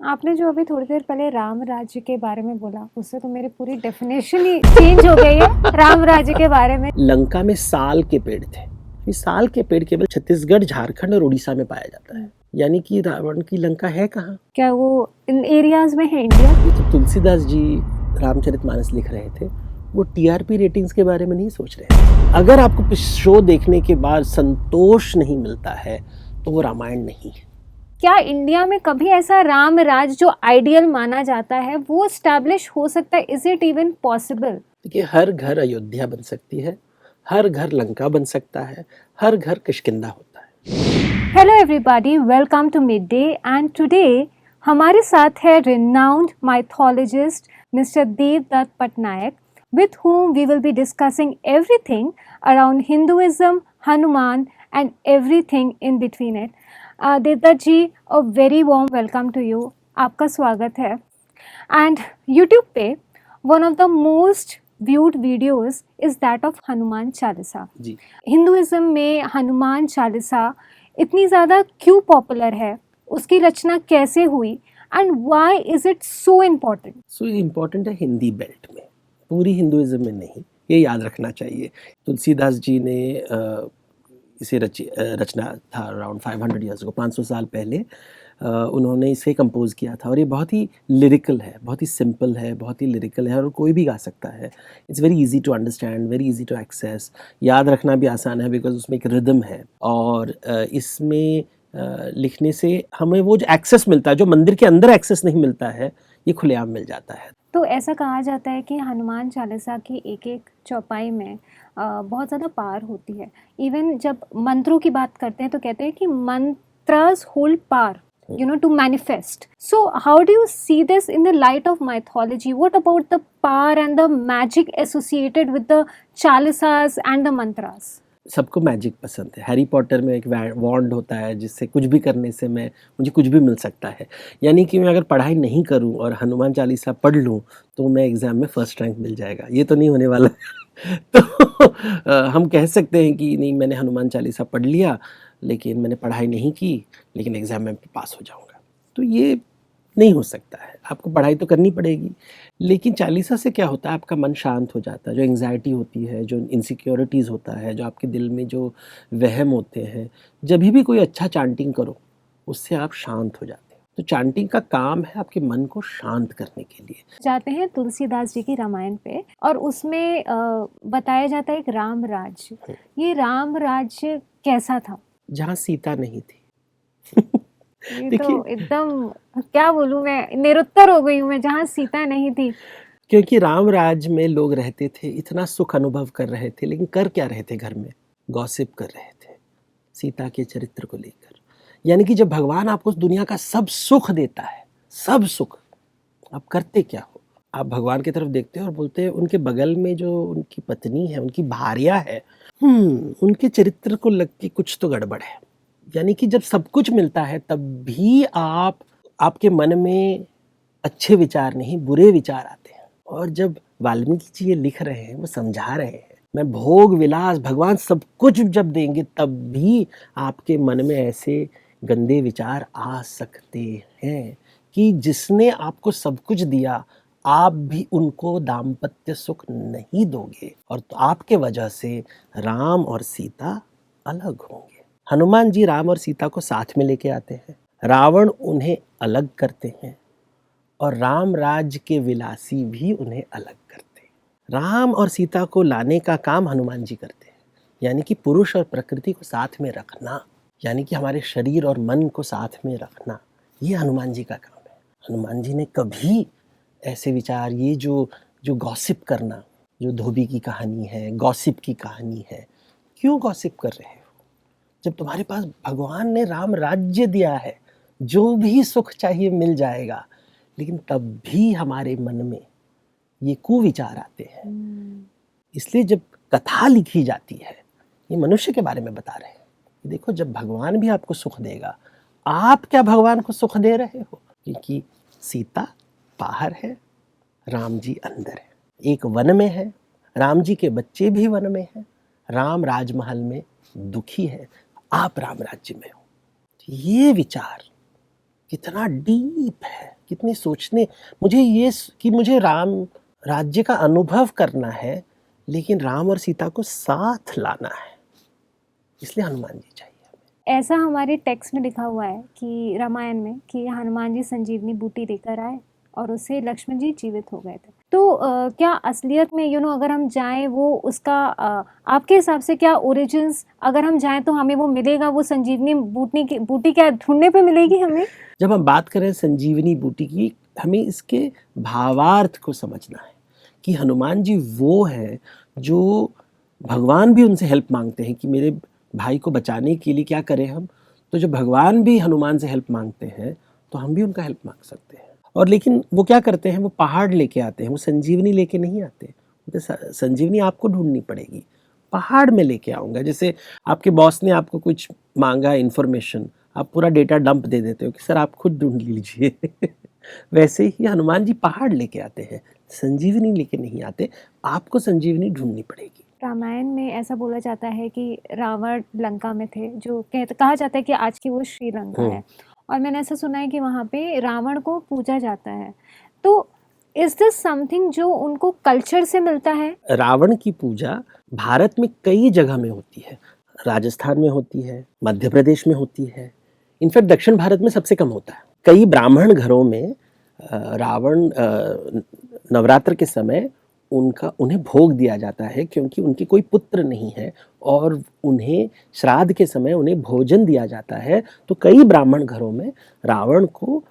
आपने जो अभी थोड़ी देर पहले राम राज्य के बारे में बोला, उससे तो मेरी पूरी डेफिनेशन ही चेंज हो गई है राम राज्य के बारे में। लंका में साल के पेड़ थे। ये साल के पेड़ केवल छत्तीसगढ़, झारखंड और उड़ीसा में पाया जाता है। यानी कि रावण की लंका है कहाँ? क्या वो इन एरियाज में है इंडिया? ये तो तुलसीदास जी रामचरितमानस लिख रहे थे, वो टीआरपी रेटिंग्स के बारे में नहीं सोच रहे थे। अगर आपको शो देखने के बाद संतोष नहीं मिलता है तो वो रामायण नहीं है। क्या इंडिया में कभी ऐसा राम राज जो आइडियल माना जाता है वो स्टैब्लिश हो सकता है? Is it even possible? देखिए, हर घर अयोध्या बन सकती है, हर घर लंका बन सकता है, हर घर किष्किंधा होता है। Hello everybody, welcome to mid day and today हमारे साथ है renowned mythologist mister Devdutt Pattanaik, with whom we will be discussing everything around Hinduism, Hanuman and everything in between it. Devdutt ji, a very warm welcome to you. आपका स्वागत है. And YouTube पे one of the most viewed videos is that of Hanuman Chalisa. जी। Hinduism में हनुमान चालीसा इतनी ज़्यादा क्यों popular है? उसकी रचना कैसे हुई? And why is it so important? So important है हिंदी बेल्ट में, पूरी हिंदुइज्म में नहीं, ये याद रखना चाहिए। तुलसीदास जी ने इसे रचना था अराउंड 500 ईयर्स को, 500 साल पहले उन्होंने इसे कंपोज किया था। और ये बहुत ही लिरिकल है, बहुत ही सिंपल है, बहुत ही लिरिकल है और कोई भी गा सकता है। It's very easy to understand, very easy to access, याद रखना भी आसान है बिकॉज उसमें एक रिदम है। और इसमें लिखने से हमें वो जो एक्सेस मिलता है, जो मंदिर के अंदर एक्सेस नहीं मिलता है, ये खुलेआम मिल जाता है। तो ऐसा कहा जाता है कि हनुमान चालीसा की एक एक चौपाई में बहुत ज़्यादा पार होती है। इवन जब मंत्रों की बात करते हैं तो कहते हैं कि mantras hold power, you know, to manifest. So how do you see this in the light of mythology? What about the power and the magic associated with the chalisas and the mantras? सबको magic पसंद है। Harry Potter में एक वॉन्ड होता है जिससे कुछ भी करने से मुझे कुछ भी मिल सकता है। यानी कि मैं अगर पढ़ाई नहीं करूं और हनुमान चालीसा पढ़ लूं तो मैं एग्ज़ाम में फर्स्ट रैंक मिल जाएगा। ये तो नहीं होने वाला। तो हम कह सकते हैं कि नहीं, मैंने हनुमान चालीसा पढ़ लिया लेकिन मैंने पढ़ाई नहीं की, लेकिन एग्ज़ाम में पास हो जाऊँगा। तो ये नहीं हो सकता है। आपको पढ़ाई तो करनी पड़ेगी, लेकिन चालीसा से क्या होता है, आपका मन शांत हो जाता है। जो एंग्जाइटी होती है, जो इनसिक्योरिटीज़ होता है, जो आपके दिल में जो वहम होते हैं, जब भी कोई अच्छा चांटिंग करो उससे आप शांत हो जाते हैं। तो चांटिंग का काम है आपके मन को शांत करने के लिए। जाते हैं तुलसीदास जी की रामायण पे और उसमें बताया जाता है एक राम राज्य। ये राम राज्य कैसा था? जहाँ सीता नहीं थी। ये तो एकदम, क्या बोलूं, मैं निरुत्तर हो गई हूँ मैं, जहाँ सीता नहीं थी। क्योंकि राम राज्य में लोग रहते थे, इतना सुख अनुभव कर रहे थे, लेकिन कर क्या रहे थे? घर में गॉसिप कर रहे थे सीता के चरित्र को लेकर। यानी कि जब भगवान आपको उस दुनिया का सब सुख देता है, सब सुख, आप करते क्या हो? आप भगवान की तरफ देखते हो और बोलते हैं उनके बगल में जो उनकी पत्नी है, उनकी भार्या है, उनके चरित्र को लग के कुछ तो गड़बड़ है। यानी कि जब सब कुछ मिलता है तब भी आपके मन में अच्छे विचार नहीं, बुरे विचार आते हैं। और जब वाल्मीकि जी ये लिख रहे हैं, वो समझा रहे हैं, मैं भोग विलास, भगवान सब कुछ जब देंगे तब भी आपके मन में ऐसे गंदे विचार आ सकते हैं कि जिसने आपको सब कुछ दिया आप भी उनको दाम्पत्य सुख नहीं दोगे, और तो आपके वजह से राम और सीता अलग होंगे। हनुमान जी राम और सीता को साथ में लेके आते हैं, रावण उन्हें अलग करते हैं और राम राज्य के विलासी भी उन्हें अलग करते हैं। राम और सीता को लाने का काम हनुमान जी करते हैं, यानी कि पुरुष और प्रकृति को साथ में रखना, यानी कि हमारे शरीर और मन को साथ में रखना, ये हनुमान जी का काम है। हनुमान जी ने कभी ऐसे विचार, ये जो गॉसिप करना, जो धोबी की कहानी है, गॉसिप की कहानी है, क्यों गॉसिप कर रहे हो? जब तुम्हारे पास भगवान ने राम राज्य दिया है, जो भी सुख चाहिए मिल जाएगा, लेकिन तब भी हमारे मन में ये कुविचार आते हैं। इसलिए जब कथा लिखी जाती है, ये मनुष्य के बारे में बता रहे हैं, देखो जब भगवान भी आपको सुख देगा, आप क्या भगवान को सुख दे रहे हो? क्योंकि सीता बाहर है, राम जी अंदर है, एक वन में है, राम जी के बच्चे भी वन में हैं, राम राजमहल में दुखी है, आप राम राज्य में हो। ये विचार कितना डीप है, कितनी सोचने, मुझे कि मुझे राम राज्य का अनुभव करना है, लेकिन राम और सीता को साथ लाना है, इसलिए हनुमान जी चाहिए। ऐसा हमारे टेक्स्ट में लिखा हुआ है कि रामायण में कि हनुमान जी संजीवनी बूटी लेकर आए और उससे लक्ष्मण जी जीवित हो गए थे। तो क्या असलियत में अगर हम जाएं वो उसका आपके हिसाब से क्या ओरिजिन्स, अगर हम जाएं तो हमें वो मिलेगा, वो संजीवनी बूटी क्या ढूंढने पे मिलेगी हमें? जब हम बात करें संजीवनी बूटी की, हमें इसके भावार्थ को समझना है कि हनुमान जी वो है जो भगवान भी उनसे हेल्प मांगते हैं कि मेरे भाई को बचाने के लिए क्या करें हम। तो जब भगवान भी हनुमान से हेल्प मांगते हैं तो हम भी उनका हेल्प मांग सकते हैं। और लेकिन वो क्या करते हैं, वो पहाड़ लेके आते हैं, वो संजीवनी लेके नहीं आते। तो संजीवनी आपको ढूंढनी पड़ेगी, पहाड़ में लेके आऊँगा। जैसे आपके बॉस ने आपको कुछ मांगा इन्फॉर्मेशन, आप पूरा डेटा डंप दे देते हो कि सर आप खुद ढूंढ लीजिए वैसे ही हनुमान जी पहाड़ लेके आते हैं, संजीवनी लेके नहीं आते, आपको संजीवनी ढूंढनी पड़ेगी। रामायण में ऐसा बोला जाता है कि रावण लंका में थे, जो कहा जाता है कि आज की वो श्रीलंका है, और मैंने ऐसा सुना है कि वहाँ पे रावण को पूजा जाता है। तो इज दिस समथिंग जो उनको कल्चर से मिलता है? रावण की पूजा भारत में कई जगह में होती है, राजस्थान में होती है, मध्य प्रदेश में होती है, इनफैक्ट दक्षिण भारत में सबसे कम होता है। कई ब्राह्मण घरों में रावण नवरात्र के समय उन्हें भोग दिया जाता है, क्योंकि उनके कोई पुत्र नहीं है और उन्हें श्राद्ध के समय उन्हें भोजन दिया जाता है। तो कई ब्राह्मण घरों में रावण को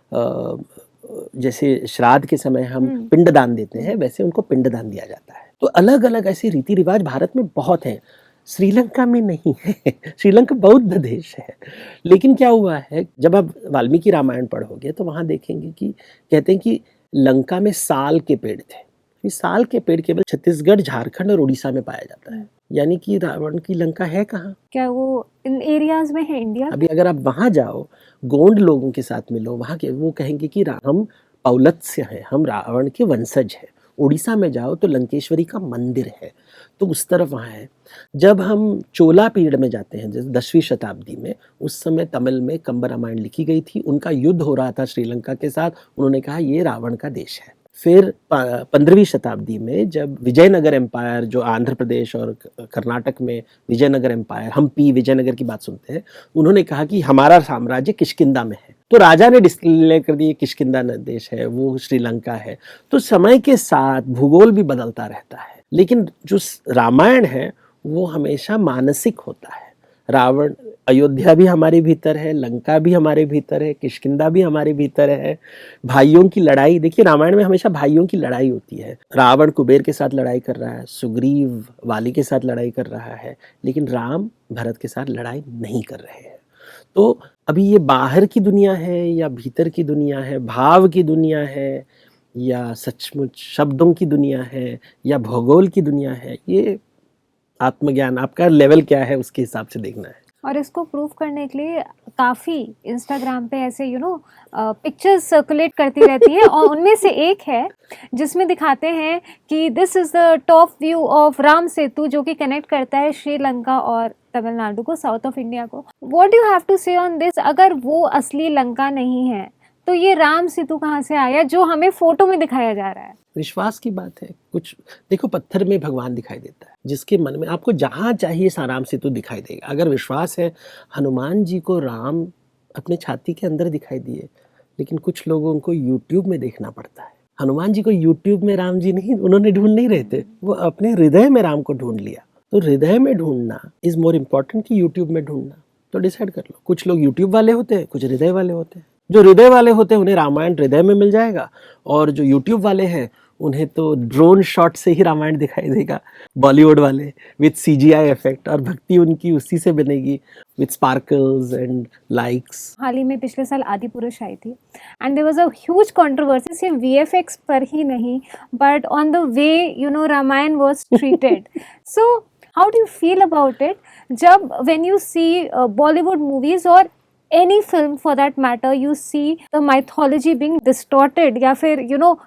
जैसे श्राद्ध के समय हम पिंडदान देते हैं, वैसे उनको पिंडदान दिया जाता है। तो अलग अलग ऐसे रीति रिवाज भारत में बहुत हैं, श्रीलंका में नहीं है श्रीलंका बौद्ध देश है। लेकिन क्या हुआ है, जब आप वाल्मीकि रामायण पढ़ोगे तो वहां देखेंगे कि कहते हैं कि लंका में साल के पेड़ थे। इस साल के पेड़ केवल छत्तीसगढ़, झारखंड और उड़ीसा में पाया जाता है, यानी कि रावण की लंका है कहाँ? क्या वो इन एरियाज में है इंडिया? अभी अगर आप वहां जाओ, गोंड लोगों के साथ मिलो, वहां के वो कहेंगे कि हम पौलत्स्य हैं, हम रावण के वंशज हैं। उड़ीसा में जाओ तो लंकेश्वरी का मंदिर है, तो उस तरफ वहाँ है। जब हम चोला पीरियड में जाते हैं, जैसे 10वीं शताब्दी में, उस समय तमिल में कंब रामायण लिखी गई थी, उनका युद्ध हो रहा था श्रीलंका के साथ, उन्होंने कहा ये रावण का देश है। फिर 15वीं शताब्दी में जब विजयनगर एम्पायर, जो आंध्र प्रदेश और कर्नाटक में विजयनगर एम्पायर, हम्पी विजयनगर की बात सुनते हैं, उन्होंने कहा कि हमारा साम्राज्य किष्किंधा में है, तो राजा ने डिक्लेयर कर दिया किष्किंधा देश है, वो श्रीलंका है। तो समय के साथ भूगोल भी बदलता रहता है, लेकिन जो रामायण है वो हमेशा मानसिक होता है। रावण, अयोध्या भी हमारे भीतर है, लंका भी हमारे भीतर है, किष्किंधा भी हमारे भीतर है। भाइयों की लड़ाई, देखिए रामायण में हमेशा भाइयों की लड़ाई होती है। रावण कुबेर के साथ लड़ाई कर रहा है, सुग्रीव वाली के साथ लड़ाई कर रहा है, लेकिन राम भरत के साथ लड़ाई नहीं कर रहे हैं। तो अभी ये बाहर की दुनिया है या भीतर की दुनिया है, भाव की दुनिया है या सचमुच शब्दों की दुनिया है या भूगोल की दुनिया है, ये आत्मज्ञान आपका लेवल क्या है उसके हिसाब से देखना है। और इसको प्रूव करने के लिए काफ़ी इंस्टाग्राम पे ऐसे पिक्चर्स सर्कुलेट करती रहती है और उनमें से एक है जिसमें दिखाते हैं कि this is the top view of Ram Setu, जो कि कनेक्ट करता है श्रीलंका और तमिलनाडु को, साउथ ऑफ इंडिया को। What you have to say on this? अगर वो असली लंका नहीं है तो ये राम सेतु कहाँ से आया जो हमें फोटो में दिखाया जा रहा है? विश्वास की बात है। कुछ देखो, पत्थर में भगवान दिखाई देता है, जिसके मन में आपको जहाँ चाहिए राम सेतु दिखाई देगा। अगर विश्वास है, हनुमान जी को राम अपने छाती के अंदर दिखाई दिए, लेकिन कुछ लोगों को यूट्यूब में देखना पड़ता है। हनुमान जी को यूट्यूब में राम जी नहीं, उन्होंने ढूंढ नहीं रहे थे, वो अपने हृदय में राम को ढूंढ लिया। तो हृदय में ढूंढना इज मोर इम्पोर्टेंट कि यूट्यूब में ढूंढना। तो डिसाइड कर लो, कुछ लोग यूट्यूब वाले होते हैं, कुछ हृदय वाले होते हैं। जो हृदय वाले होते हैं उन्हें रामायण हृदय में मिल जाएगा, और जो यूट्यूब वाले हैं उन्हें तो ड्रोन शॉट से ही रामायण दिखाई देगा, बॉलीवुड वाले विद CGI इफेक्ट, और भक्ति उनकी उसी से बनेगी विद स्पार्कल्स एंड लाइक्स। हाल ही में पिछले साल आदि पुरुष आई थी and there was a huge controversy, सिर्फ VFX पर ही नहीं but on the way Ramayan was treated. So how do you feel about it जब when you see Bollywood movies और any film for that matter, you see the mythology being distorted या फिर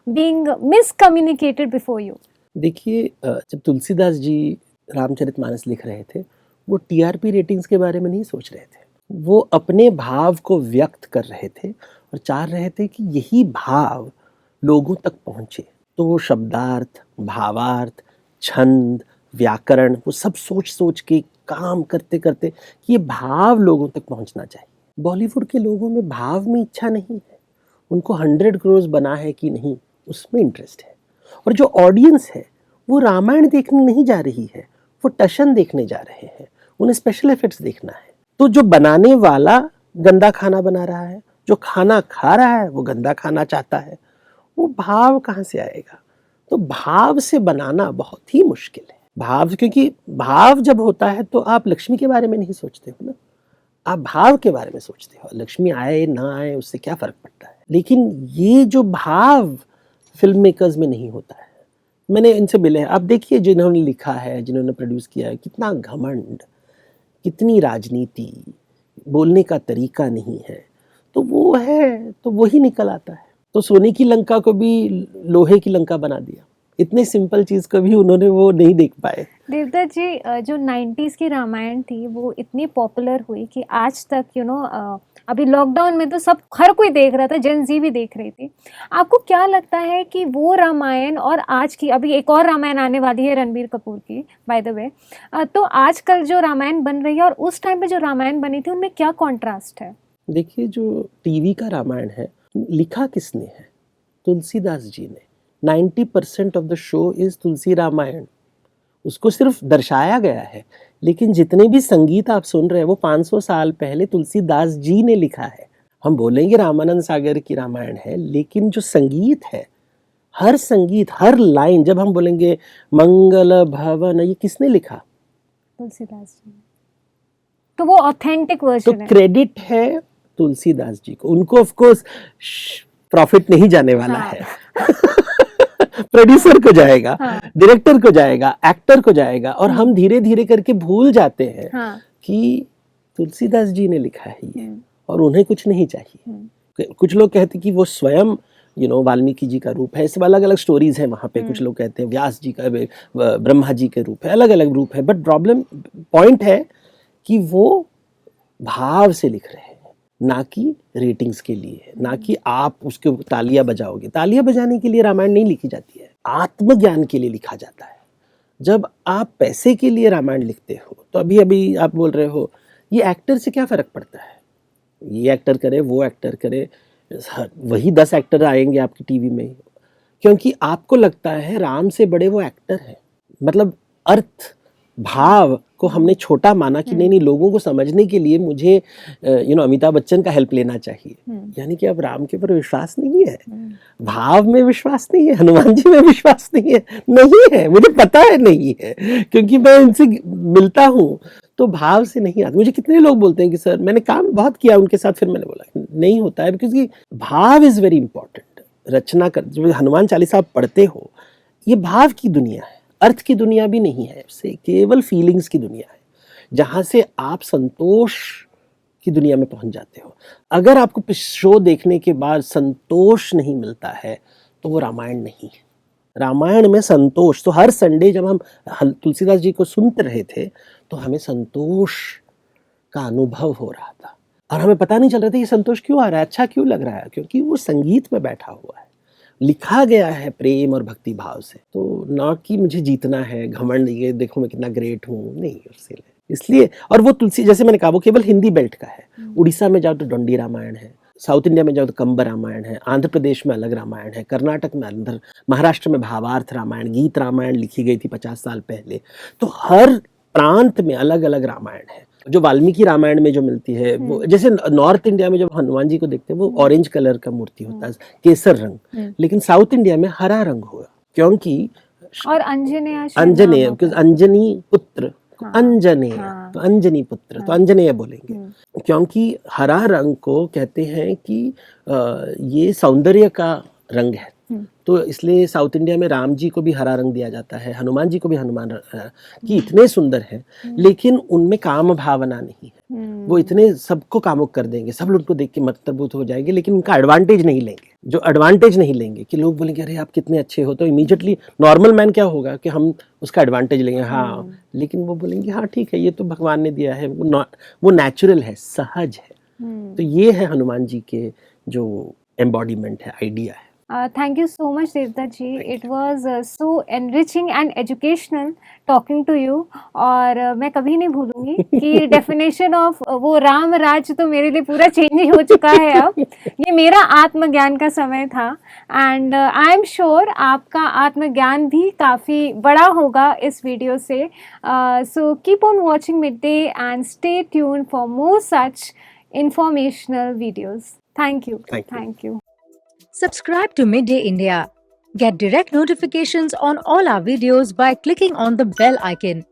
being miscommunicated before you? देखिए, जब तुलसीदास जी रामचरितमानस लिख रहे थे, वो TRP रेटिंग्स के बारे में नहीं सोच रहे थे, वो अपने भाव को व्यक्त कर रहे थे और चाह रहे थे कि यही भाव लोगों तक पहुंचे। तो वो शब्दार्थ, भावार्थ, छंद, व्याकरण, वो सब सोच सोच के काम करते करते कि ये भाव लोगों तक पहुंचना चाहिए। बॉलीवुड के लोगों में भाव में इच्छा नहीं है, उनको 100 करोड़ बना है कि नहीं उसमें इंटरेस्ट है। और जो ऑडियंस है वो रामायण देखने नहीं जा रही है, वो टशन देखने जा रहे हैं, उन्हें स्पेशल इफेक्ट्स देखना है। तो जो बनाने वाला गंदा खाना बना रहा है, जो खाना खा रहा है वो गंदा खाना चाहता है, वो भाव कहाँ से आएगा? तो भाव से बनाना बहुत ही मुश्किल है। भाव, क्योंकि भाव जब होता है तो आप लक्ष्मी के बारे में नहीं सोचते हो ना, आप भाव के बारे में सोचते हो। लक्ष्मी आए ना आए उससे क्या फर्क पड़ता है। लेकिन ये जो भाव फिल्म मेकर्स में नहीं होता है। मैंने इनसे मिले हैं, आप देखिए जिन्होंने लिखा है, जिन्होंने प्रोड्यूस किया है, कितना घमंड, कितनी राजनीति, बोलने का तरीका नहीं है। तो वो है तो वही निकल आता है। तो सोने की लंका को भी लोहे की लंका बना दिया। इतने सिंपल चीज को भी उन्होंने वो नहीं देख पाए। देवदत्त जी, जो 90s की रामायण थी वो इतनी पॉपुलर हुई कि आज तक अभी लॉकडाउन में तो सब हर कोई देख रहा था, जेन जी भी देख रही थी। आपको क्या लगता है कि वो रामायण और आज की, अभी एक और रामायण आने वाली है रणबीर कपूर की बाय द वे, तो आजकल जो रामायण बन रही है और उस टाइम पे जो रामायण बनी थी उनमें क्या कॉन्ट्रास्ट है? देखिए, जो टीवी का रामायण है, लिखा किसने है? तुलसीदास जी ने। 90% ऑफ द शो इज तुलसी रामायण। उसको सिर्फ दर्शाया गया है, लेकिन जितने भी संगीत आप सुन रहे हैं वो 500 साल पहले तुलसीदास जी ने लिखा है। हम बोलेंगे रामानंद सागर की रामायण है, लेकिन जो संगीत है, हर संगीत, हर लाइन, जब हम बोलेंगे मंगल भवन, ये किसने लिखा? तुलसीदास जी। तो वो ऑथेंटिक वर्जन है। तो क्रेडिट है तुलसीदास जी को। उनको ऑफ कोर्स प्रॉफिट नहीं जाने वाला हाँ। है। प्रोड्यूसर को जाएगा, हाँ। डायरेक्टर को जाएगा, एक्टर को जाएगा, और हम धीरे धीरे करके भूल जाते हैं हाँ। कि तुलसीदास जी ने लिखा है ये, और उन्हें कुछ नहीं चाहिए। कुछ लोग कहते हैं कि वो स्वयं वाल्मीकि जी का रूप है। सब अलग अलग स्टोरीज है वहां पे। कुछ लोग कहते हैं व्यास जी का, ब्रह्मा जी के रूप है, अलग अलग रूप है। बट पॉइंट है कि वो भाव से लिख रहे हैं, ना कि रेटिंग्स के लिए, ना कि आप उसके तालियां बजाओगे। तालियां बजाने के लिए रामायण नहीं लिखी जाती है, आत्मज्ञान के लिए लिखा जाता है। जब आप पैसे के लिए रामायण लिखते हो, तो अभी आप बोल रहे हो ये एक्टर से क्या फर्क पड़ता है, ये एक्टर करे, वो एक्टर करे, वही 10 एक्टर आएंगे आपकी टीवी में, क्योंकि आपको लगता है राम से बड़े वो एक्टर हैं। मतलब अर्थ, भाव को हमने छोटा माना कि नहीं, लोगों को समझने के लिए मुझे अमिताभ बच्चन का हेल्प लेना चाहिए। यानी कि अब राम के ऊपर विश्वास नहीं है, भाव में विश्वास नहीं है, हनुमान जी में विश्वास नहीं है, मुझे पता है नहीं है, क्योंकि मैं इनसे मिलता हूँ तो भाव से नहीं आता। मुझे कितने लोग बोलते हैं कि सर मैंने काम बहुत किया उनके साथ, फिर मैंने बोला नहीं होता है, क्योंकि भाव इज वेरी इंपॉर्टेंट। रचना कर, जो हनुमान चालीसा आप पढ़ते हो, ये भाव की दुनिया है, अर्थ की दुनिया भी नहीं है, इससे केवल फीलिंग्स की दुनिया है, जहां से आप संतोष की दुनिया में पहुंच जाते हो। अगर आपको शो देखने के बाद संतोष नहीं मिलता है तो वो रामायण नहीं है। रामायण में संतोष, तो हर संडे जब हम तुलसीदास जी को सुनते रहे थे तो हमें संतोष का अनुभव हो रहा था, और हमें पता नहीं चल रहा था ये संतोष क्यों आ रहा है, अच्छा क्यों लग रहा है, क्योंकि वो संगीत में बैठा हुआ है, लिखा गया है प्रेम और भक्ति भाव से। तो ना कि मुझे जीतना है, घमंड, ये देखो मैं कितना ग्रेट हूँ, नहीं। इसलिए, और वो तुलसी, जैसे मैंने कहा, वो केवल हिंदी बेल्ट का है। उड़ीसा में जाओ तो डंडी रामायण है, साउथ इंडिया में जाओ तो कंब रामायण है, आंध्र प्रदेश में अलग रामायण है, कर्नाटक में अंदर, महाराष्ट्र में भावार्थ रामायण, गीत रामायण लिखी गई थी 50 साल पहले। तो हर प्रांत में अलग अलग रामायण है। जो वाल्मीकि रामायण में जो मिलती है, वो जैसे नॉर्थ इंडिया में जब हनुमान जी को देखते हैं वो ऑरेंज कलर का मूर्ति होता है, केसर रंग, लेकिन साउथ इंडिया में हरा रंग हुआ, क्योंकि और अंजनेय, अंजनी पुत्र, अंजनेय, तो अंजनी पुत्र, तो अंजनेय बोलेंगे, क्योंकि हरा रंग को कहते हैं कि ये सौंदर्य का रंग है। तो इसलिए साउथ इंडिया में राम जी को भी हरा रंग दिया जाता है, हनुमान जी को भी हनुमान कि इतने सुंदर हैं, लेकिन उनमें काम भावना नहीं है। वो इतने सबको कामुक कर देंगे, सब लोग उनको देख के मतबूत हो जाएंगे, लेकिन उनका एडवांटेज नहीं लेंगे। जो एडवांटेज नहीं लेंगे कि लोग बोलेंगे अरे आप कितने अच्छे हो, तो इमीडिएटली नॉर्मल मैन क्या होगा कि हम उसका एडवांटेज लेंगे, हाँ, लेकिन वो बोलेंगे हाँ ठीक है, ये तो भगवान ने दिया है, वो नेचुरल है, सहज है। तो ये है हनुमान जी के जो एम्बॉडीमेंट है, आइडिया है। Thank you so much, Devdutt ji. It was so enriching and educational talking to you. और मैं कभी नहीं भूलूंगी कि डेफिनेशन ऑफ वो राम राज तो मेरे लिए पूरा चेंज ही हो चुका है अब। ये मेरा आत्मज्ञान का समय था एंड आई एम श्योर आपका आत्मज्ञान भी काफ़ी बड़ा होगा इस वीडियो से। So keep on watching mid day and stay tune for more such informational videos. Thank you. Thank you. Subscribe to Midday India. Get direct notifications on all our videos by clicking on the bell icon.